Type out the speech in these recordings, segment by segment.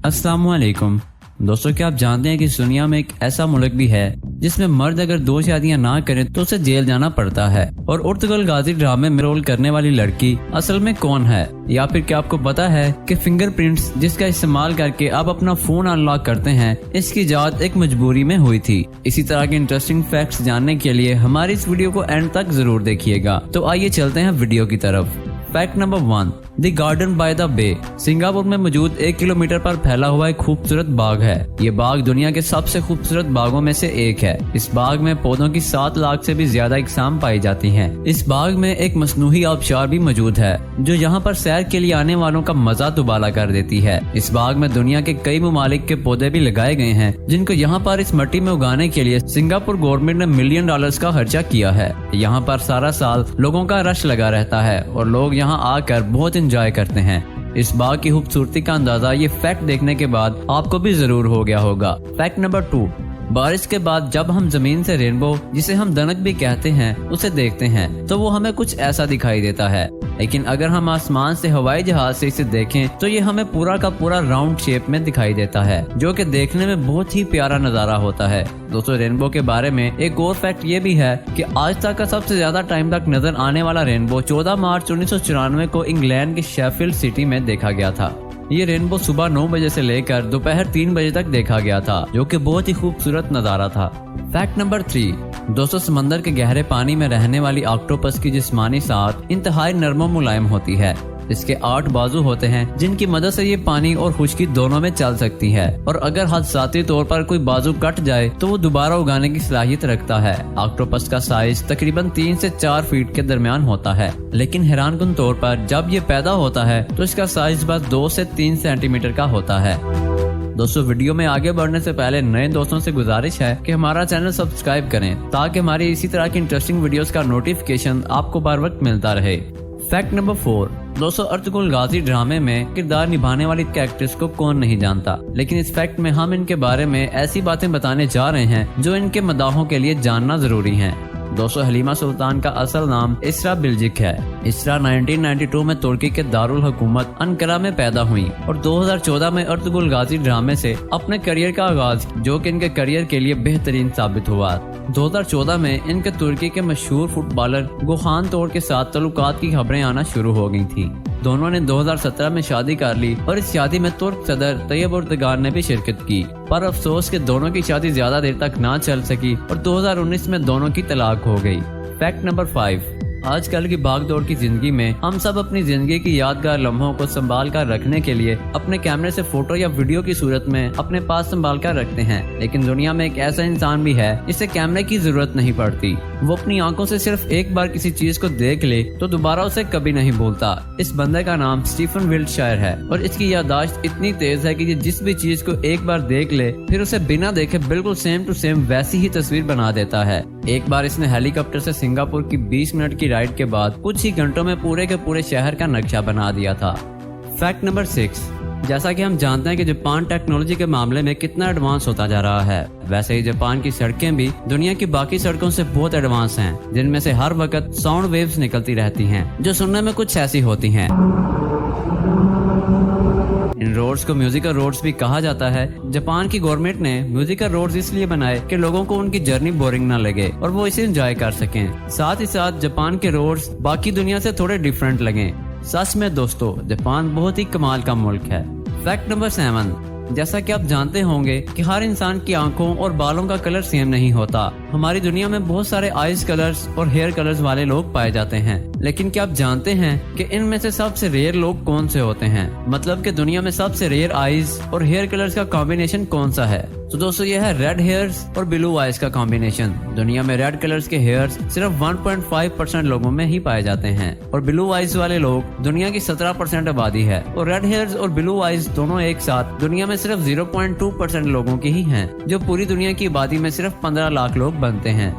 अस्सलामुअलैकुम दोस्तों, क्या आप जानते हैं कि इस दुनिया में एक ऐसा मुल्क भी है जिसमें मर्द अगर 2 शादियां ना करे तो उसे जेल जाना पड़ता है। और उर्तुगल गाजी ड्रामे में रोल करने वाली लड़की असल में कौन है, या फिर क्या आपको पता है कि फिंगरप्रिंट्स जिसका इस्तेमाल करके आप अपना फोन अनलॉक करते हैं, इसकी इजाद एक मजबूरी में हुई थी। इसी तरह के इंटरेस्टिंग फैक्ट्स जानने के लिए हमारी इस वीडियो को एंड तक जरूर देखिएगा। तो आइए चलते हैं वीडियो की तरफ। Fact number 1, the garden by the bay Singapore में मौजूद 1 किलोमीटर पर फैला हुआ एक खूबसूरत बाग है। ये बाग दुनिया के सबसे खूबसूरत बागों में से एक है। इस बाग में पौधों की 7 लाख से भी ज्यादा इकसाम पाई जाती हैं। इस बाग में एक मसनूही आबशार भी मौजूद है जो यहाँ पर सैर के लिए आने वालों का मजा दुबाला कर देती है। इस बाग में दुनिया के कई ममालिक के पौधे भी लगाए गए हैं जिनको यहाँ पर इस मिट्टी में उगाने के लिए सिंगापुर गवर्नमेंट ने $1 मिलियन का खर्चा किया है। यहाँ पर सारा साल लोगों का रश लगा रहता है और लोग यहाँ आकर बहुत एंजॉय करते हैं। इस बाग की खूबसूरती का अंदाजा ये फैक्ट देखने के बाद आपको भी जरूर हो गया होगा। फैक्ट नंबर 2, बारिश के बाद जब हम जमीन से रेनबो, जिसे हम दनक भी कहते हैं, उसे देखते हैं तो वो हमें कुछ ऐसा दिखाई देता है। लेकिन अगर हम आसमान से हवाई जहाज से इसे देखें तो ये हमें पूरा का पूरा राउंड शेप में दिखाई देता है, जो कि देखने में बहुत ही प्यारा नजारा होता है। दोस्तों, रेनबो के बारे में एक और फैक्ट ये भी है कि आज तक का सबसे ज्यादा टाइम तक नजर आने वाला रेनबो 14 मार्च 1994 को इंग्लैंड के शेफील्ड सिटी में देखा गया था। ये रेनबो सुबह 9 बजे से लेकर दोपहर 3 बजे तक देखा गया था, जो कि बहुत ही खूबसूरत नजारा था। फैक्ट नंबर 3, दोस्तों, समंदर के गहरे पानी में रहने वाली ऑक्टोपस की जिस्मानी साख इंतहाई नरम और मुलायम होती है। इसके 8 बाजू होते हैं जिनकी मदद से ये पानी और खुश्की दोनों में चल सकती है, और अगर हादसाती तौर पर कोई बाजू कट जाए तो वो दोबारा उगाने की सलाहियत रखता है। ऑक्टोपस का साइज तकरीबन 3 से 4 फीट के दरमियान होता है, लेकिन हैरानकुन तौर पर जब ये पैदा होता है तो इसका साइज बस 2 से 3 सेंटीमीटर का होता है। दोस्तों, वीडियो में आगे बढ़ने से पहले नए दोस्तों से गुजारिश है कि हमारा चैनल सब्सक्राइब करें ताकि हमारी इसी तरह की इंटरेस्टिंग वीडियोस का नोटिफिकेशन आपको बार वक्त मिलता रहे। फैक्ट नंबर 4, दोस्तों, अर्तुगरुल गाजी ड्रामे में किरदार निभाने वाली एक्ट्रेस को कौन नहीं जानता, लेकिन इस फैक्ट में हम इनके बारे में ऐसी बातें बताने जा रहे हैं जो इनके मदाहों के लिए जानना जरूरी है। दोस्तों, हलीमा सुल्तान का असल नाम इसरा बिल्जिक है। इसरा 1992 में तुर्की के दारुल हुकूमत अंकारा में पैदा हुई और 2014 में अर्तुगरुल गाजी ड्रामे से अपने करियर का आगाज, जो कि इनके करियर के लिए बेहतरीन साबित हुआ। 2014 में इनके तुर्की के मशहूर फुटबॉलर गोहान तोड़ के साथ तल्लुकात की खबरें आना शुरू हो गई थी। दोनों ने 2017 में शादी कर ली और इस शादी में तुर्क सदर तैयब एर्दोगान ने भी शिरकत की, पर अफसोस कि दोनों की शादी ज्यादा देर तक ना चल सकी और 2019 में दोनों की तलाक हो गई। फैक्ट नंबर 5, आजकल की भागदौड़ की जिंदगी में हम सब अपनी जिंदगी की यादगार लम्हों को संभाल कर रखने के लिए अपने कैमरे से फोटो या वीडियो की सूरत में अपने पास संभाल कर रखते हैं, लेकिन दुनिया में एक ऐसा इंसान भी है जिसे कैमरे की जरूरत नहीं पड़ती। वो अपनी आंखों से सिर्फ एक बार किसी चीज को देख ले तो दोबारा उसे कभी नहीं भूलता। इस बंदे का नाम स्टीफन विल्डशायर है और इसकी याददाश्त इतनी तेज है कि ये जिस भी चीज को एक बार देख ले फिर उसे बिना देखे बिल्कुल सेम टू सेम वैसी ही तस्वीर बना देता है। एक बार इसने हेलीकॉप्टर से सिंगापुर की 20 मिनट की राइड के बाद कुछ ही घंटों में पूरे के पूरे शहर का नक्शा बना दिया था। फैक्ट नंबर 6, जैसा कि हम जानते हैं कि जापान टेक्नोलॉजी के मामले में कितना एडवांस होता जा रहा है, वैसे ही जापान की सड़कें भी दुनिया की बाकी सड़कों से बहुत एडवांस हैं, जिनमें से हर वक्त साउंड वेव्स निकलती रहती हैं जो सुनने में कुछ ऐसी होती हैं। इन रोड्स को म्यूजिकल रोड्स भी कहा जाता है। जापान की गवर्नमेंट ने म्यूजिकल रोड्स इसलिए बनाए कि लोगों को उनकी जर्नी बोरिंग ना लगे और वो इसे एंजॉय कर सकें। साथ ही साथ जापान के रोड्स बाकी दुनिया से थोड़े डिफरेंट लगे। सच में दोस्तों, जापान बहुत ही कमाल का मुल्क है। फैक्ट नंबर 7, जैसा कि आप जानते होंगे कि हर इंसान की आंखों और बालों का कलर सेम नहीं होता। हमारी दुनिया में बहुत सारे आइज कलर्स और हेयर कलर्स वाले लोग पाए जाते हैं, लेकिन क्या आप जानते हैं कि इनमें से सबसे रेयर लोग कौन से होते हैं? मतलब कि दुनिया में सबसे रेयर आइज और हेयर कलर्स का कॉम्बिनेशन कौन सा है? तो दोस्तों, यह है रेड हेयर्स और ब्लू आइज का कॉम्बिनेशन। दुनिया में रेड कलर्स के हेयर्स सिर्फ 1.5% लोगों में ही पाए जाते हैं और ब्लू आइज वाले लोग दुनिया की 17% आबादी है, और रेड हेयर्स और ब्लू आइज दोनों एक साथ दुनिया में सिर्फ 0.2% लोगों की ही हैं, जो पूरी दुनिया की आबादी में सिर्फ 15 लाख लोग बनते हैं।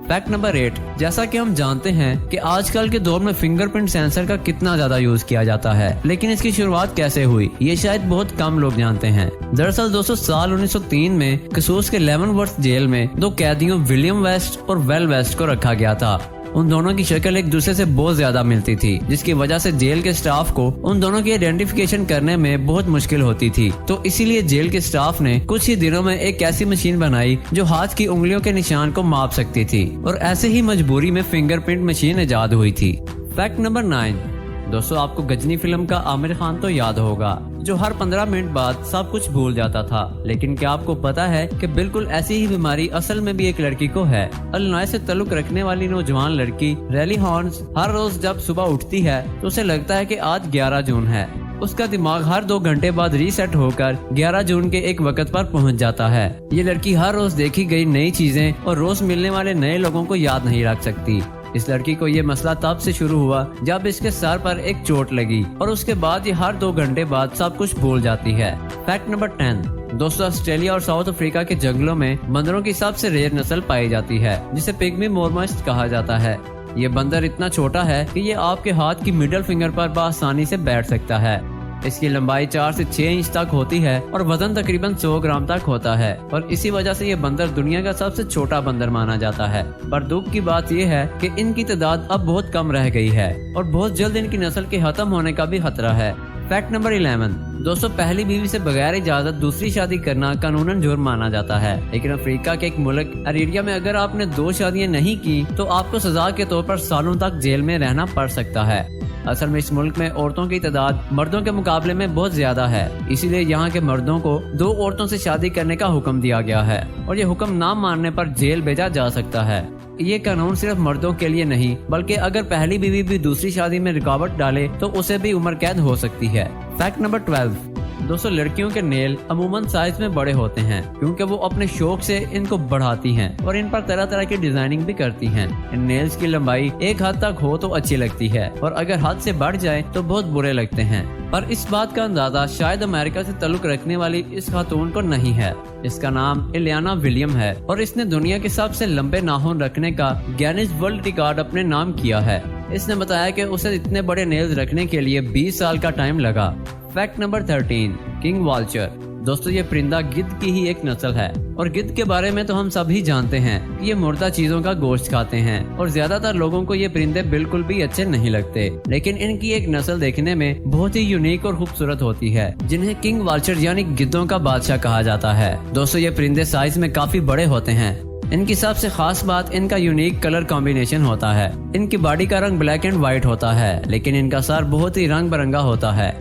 फैक्ट नंबर 8, जैसा कि हम जानते हैं कि आजकल के दौर में फिंगरप्रिंट सेंसर का कितना ज्यादा यूज किया जाता है, लेकिन इसकी शुरुआत कैसे हुई ये शायद बहुत कम लोग जानते हैं। दरअसल दोस्तों, साल 1903 में कसूस के लेमनवर्थ जेल में 2 कैदियों विलियम वेस्ट और वेल वेस्ट को रखा गया था। उन दोनों की शक्ल एक दूसरे से बहुत ज्यादा मिलती थी, जिसकी वजह से जेल के स्टाफ को उन दोनों की आइडेंटिफिकेशन करने में बहुत मुश्किल होती थी। तो इसीलिए जेल के स्टाफ ने कुछ ही दिनों में एक ऐसी मशीन बनाई जो हाथ की उंगलियों के निशान को माप सकती थी, और ऐसे ही मजबूरी में फिंगरप्रिंट मशीन इजाद हुई थी। Fact number 9। दोस्तों, आपको गजनी फिल्म का आमिर खान तो याद होगा, जो हर 15 मिनट बाद सब कुछ भूल जाता था। लेकिन क्या आपको पता है कि बिल्कुल ऐसी ही बीमारी असल में भी एक लड़की को है। इलिनॉय से ताल्लुक रखने वाली नौजवान लड़की रेली हॉर्न्स हर रोज जब सुबह उठती है तो उसे लगता है कि आज 11 जून है। उसका दिमाग हर 2 घंटे बाद रीसेट होकर 11 जून के एक वक्त पर पहुंच जाता है। ये लड़की हर रोज देखी गई नई चीजें और रोज मिलने वाले नए लोगों को याद नहीं रख सकती। इस लड़की को ये मसला तब से शुरू हुआ जब इसके सर पर एक चोट लगी, और उसके बाद ये हर 2 घंटे बाद सब कुछ भूल जाती है। Fact number 10। दोस्तों, ऑस्ट्रेलिया और साउथ अफ्रीका के जंगलों में बंदरों की सबसे रेयर नस्ल पाई जाती है, जिसे पिग्मी मोरमस्ट कहा जाता है। ये बंदर इतना छोटा है कि ये आपके हाथ की मिडिल फिंगर पर बआसानी से बैठ सकता है। इसकी लंबाई 4 से 6 इंच तक होती है और वजन तकरीबन 100 ग्राम तक होता है, और इसी वजह से ये बंदर दुनिया का सबसे छोटा बंदर माना जाता है। पर दुख की बात ये है कि इनकी तादाद अब बहुत कम रह गई है और बहुत जल्द इनकी नस्ल के खत्म होने का भी खतरा है। Fact number 11। दोस्तों, पहली बीवी से बगैर इजाजत दूसरी शादी करना कानूनन जुर्म माना जाता है, लेकिन अफ्रीका के एक मुल्क अरीरिया में अगर आपने 2 शादियां नहीं की तो आपको सजा के तौर पर सालों तक जेल में रहना पड़ सकता है। असल में इस मुल्क में औरतों की तादाद मर्दों के मुकाबले में बहुत ज्यादा है, इसीलिए यहाँ के मर्दों को 2 औरतों से शादी करने का हुक्म दिया गया है, और ये हुक्म ना मानने पर जेल भेजा जा सकता है। ये कानून सिर्फ मर्दों के लिए नहीं, बल्कि अगर पहली बीवी भी दूसरी शादी में रुकावट डाले तो उसे भी उम्र कैद हो सकती है। Fact number 12। दोस्तों, लड़कियों के नेल अमूमन साइज में बड़े होते हैं, क्योंकि वो अपने शौक से इनको बढ़ाती हैं और इन पर तरह तरह की डिजाइनिंग भी करती हैं। इन नेल्स की लंबाई एक हद तक हो तो अच्छी लगती है, और अगर हद से बढ़ जाए तो बहुत बुरे लगते हैं। पर इस बात का अंदाजा शायद अमेरिका से ताल्लुक रखने वाली इस खातून को नहीं है। इसका नाम इलियाना विलियम है, और इसने दुनिया के सबसे लंबे नाखून रखने का गिनीज वर्ल्ड रिकॉर्ड अपने नाम किया है। इसने बताया कि उसे इतने बड़े नेल्स रखने के लिए 20 साल का टाइम लगा। Fact number 13। किंग वाल्चर। दोस्तों, ये परिंदा गिद्ध की ही एक नस्ल है, और गिद्ध के बारे में तो हम सभी जानते हैं कि ये मुर्दा चीजों का गोश्त खाते हैं, और ज्यादातर लोगों को ये परिंदे बिल्कुल भी अच्छे नहीं लगते। लेकिन इनकी एक नस्ल देखने में बहुत ही यूनिक और खूबसूरत होती है, जिन्हें किंग वाल्चर यानी गिद्धों का बादशाह कहा जाता है। दोस्तों, ये परिंदे साइज में काफी बड़े होते हैं। इनकी सबसे खास बात इनका यूनिक कलर कॉम्बिनेशन होता है। इनकी बॉडी का रंग ब्लैक एंड व्हाइट होता है, लेकिन इनका सर बहुत ही रंग बिरंगा होता है।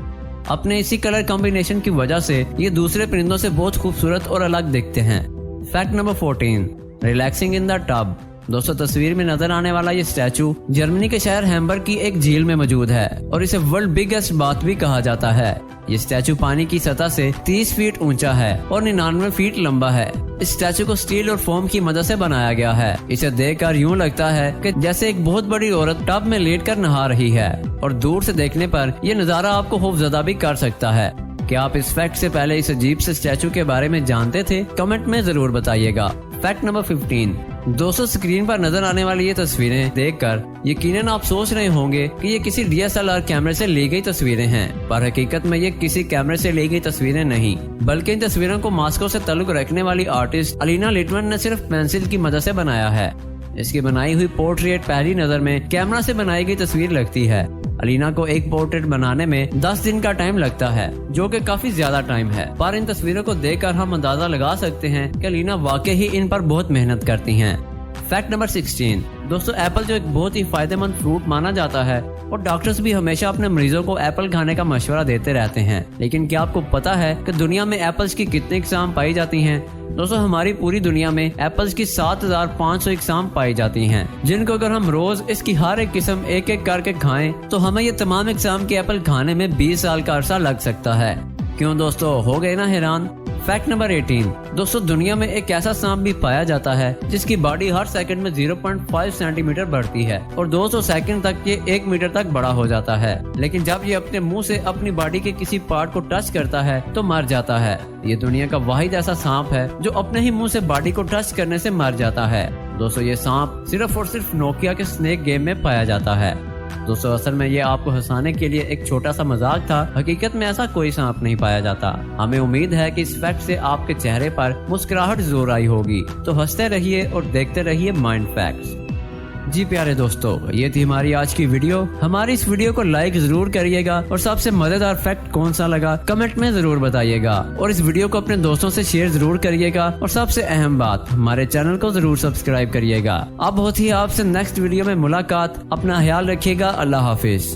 अपने इसी कलर कॉम्बिनेशन की वजह से ये दूसरे परिंदों से बहुत खूबसूरत और अलग दिखते हैं। Fact number 14। Relaxing in the tub. दोस्तों, तस्वीर में नजर आने वाला ये स्टैचू जर्मनी के शहर हैम्बर्ग की एक झील में मौजूद है, और इसे वर्ल्ड बिगेस्ट बाथ भी कहा जाता है। ये स्टैचू पानी की सतह से 30 फीट ऊंचा है और 99 फीट लंबा है। इस स्टैचू को स्टील और फोम की मदद से बनाया गया है। इसे देखकर यूं लगता है कि जैसे एक बहुत बड़ी औरत टब में लेटकर नहा रही है, और दूर से देखने पर यह नजारा आपको खौफजदा भी कर सकता है। क्या आप इस फैक्ट से पहले इस अजीब से स्टैचू के बारे में जानते थे? कमेंट में जरूर बताइएगा। Fact number 15। दोस्तों, स्क्रीन पर नजर आने वाली ये तस्वीरें देखकर यकीनन आप सोच रहे होंगे कि ये किसी DSLR कैमरे से ली गई तस्वीरें हैं, पर हकीकत में ये किसी कैमरे से ली गई तस्वीरें नहीं, बल्कि इन तस्वीरों को मॉस्को से ताल्लुक रखने वाली आर्टिस्ट अलीना लिटमन ने सिर्फ पेंसिल की मदद से बनाया है। इसकी बनाई हुई पोर्ट्रेट पहली नजर में कैमरा से बनाई गई तस्वीर लगती है। अलीना को एक पोर्ट्रेट बनाने में 10 दिन का टाइम लगता है, जो कि काफी ज्यादा टाइम है, पर इन तस्वीरों को देखकर हम अंदाजा लगा सकते हैं कि अलीना वाकई ही इन पर बहुत मेहनत करती हैं। Fact number 16। दोस्तों, एप्पल जो एक बहुत ही फायदेमंद फ्रूट माना जाता है, और डॉक्टर्स भी हमेशा अपने मरीजों को एप्पल खाने का मशवरा देते रहते हैं, लेकिन क्या आपको पता है कि दुनिया में एप्पल्स की कितनी किस्म पाई जाती हैं? दोस्तों, हमारी पूरी दुनिया में एप्पल्स की 7500 इकसाम पाई जाती हैं, जिनको अगर हम रोज इसकी हर एक किस्म एक एक करके खाएं तो हमें ये तमाम इकसाम के एप्पल खाने में 20 साल का अरसा लग सकता है। क्यों दोस्तों, हो गए ना हैरान? Fact number 18। दोस्तों, दुनिया में एक ऐसा सांप भी पाया जाता है जिसकी बॉडी हर सेकंड में 0.5 सेंटीमीटर बढ़ती है, और 200 सेकंड तक ये 1 मीटर तक बड़ा हो जाता है। लेकिन जब ये अपने मुंह से अपनी बॉडी के किसी पार्ट को टच करता है तो मर जाता है। ये दुनिया का वाहिद ऐसा सांप है जो अपने ही मुंह से बॉडी को टच करने से मर जाता है। दोस्तों, ये सांप सिर्फ और सिर्फ नोकिया के स्नेक गेम में पाया जाता है। दोस्तों, असल में ये आपको हंसाने के लिए एक छोटा सा मजाक था। हकीकत में ऐसा कोई सांप नहीं पाया जाता। हमें उम्मीद है कि इस फैक्ट से आपके चेहरे पर मुस्कुराहट जोर आई होगी। तो हंसते रहिए और देखते रहिए माइंड फैक्ट्स। जी प्यारे दोस्तों, ये थी हमारी आज की वीडियो। हमारी इस वीडियो को लाइक जरूर करिएगा और सबसे मजेदार फैक्ट कौन सा लगा कमेंट में जरूर बताइएगा और इस वीडियो को अपने दोस्तों से शेयर जरूर करिएगा और सबसे अहम बात, हमारे चैनल को जरूर सब्सक्राइब करिएगा। अब होती है आपसे नेक्स्ट वीडियो में मुलाकात। अपना ख्याल रखिएगा। अल्लाह हाफिज।